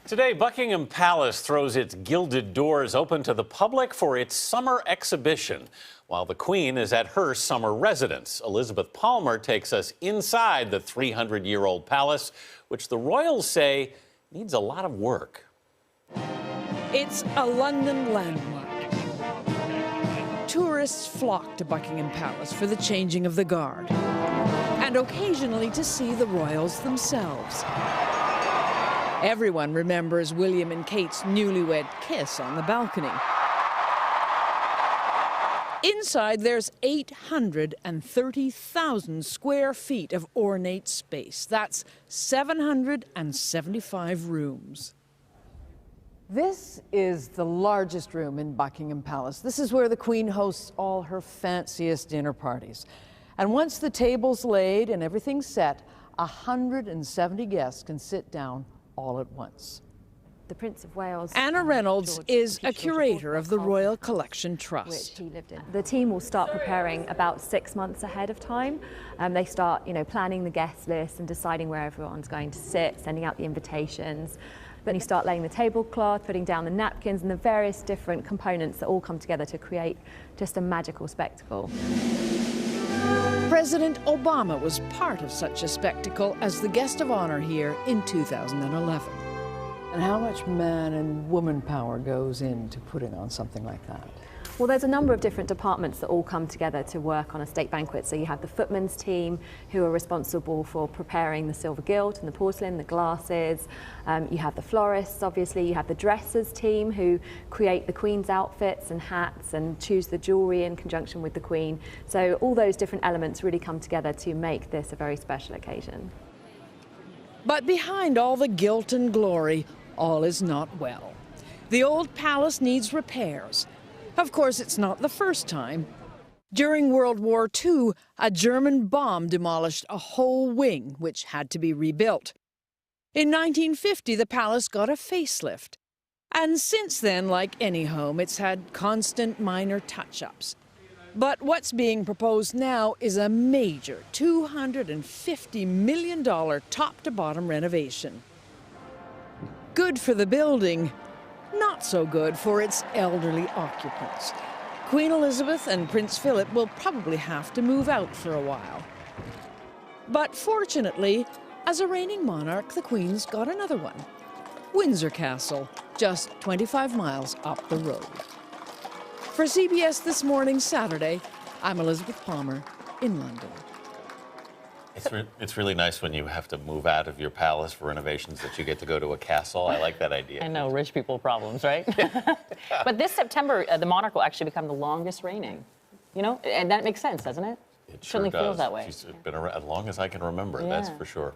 Today, Buckingham Palace throws its gilded doors open to the public for its summer exhibition, while the Queen is at her summer residence. Elizabeth Palmer takes us inside the 300-year-old palace, which the royals say needs a lot of work. It's a London landmark. Tourists flock to Buckingham Palace for the changing of the guard, and occasionally to see the royals themselves. Everyone remembers William and Kate's newlywed kiss on the balcony. Inside, there's 830,000 square feet of ornate space. That's 775 rooms. This is the largest room in Buckingham Palace. This is where the Queen hosts all her fanciest dinner parties. And once the table's laid and everything's set, 170 guests can sit down all at once. The Prince of Wales. Anna Reynolds is a curator of the Royal Collection Trust. Which he lived in. The team will start preparing about 6 months ahead of time. They start, planning the guest list and deciding where everyone's going to sit, sending out the invitations. Then you start laying the tablecloth, putting down the napkins and the various different components that all come together to create just a magical spectacle. President Obama was part of such a spectacle as the guest of honor here in 2011. And how much man and woman power goes into putting on something like that? Well, there's a number of different departments that all come together to work on a state banquet. So you have the footmen's team who are responsible for preparing the silver gilt and the porcelain, the glasses. You have the florists, obviously. You have the dressers team who create the Queen's outfits and hats and choose the jewellery in conjunction with the Queen. So all those different elements really come together to make this a very special occasion. But behind all the gilt and glory, all is not well. The old palace needs repairs. Of course, it's not the first time. During World War II, a German bomb demolished a whole wing, which had to be rebuilt. In 1950, the palace got a facelift. And since then, like any home, it's had constant minor touch-ups. But what's being proposed now is a major $250 million top-to-bottom renovation. Good for the building, not so good for its elderly occupants. Queen Elizabeth and Prince Philip will probably have to move out for a while. But fortunately, as a reigning monarch, the Queen's got another one. Windsor Castle, just 25 miles up the road. For CBS This Morning, Saturday, I'm Elizabeth Palmer in London. It's really nice when you have to move out of your palace for renovations that you get to go to a castle. I like that idea. I know, rich people problems, right? But this September, the monarch will actually become the longest reigning. And that makes sense, doesn't it? It certainly sure does. feels that way. She's been around as long as I can remember, that's for sure.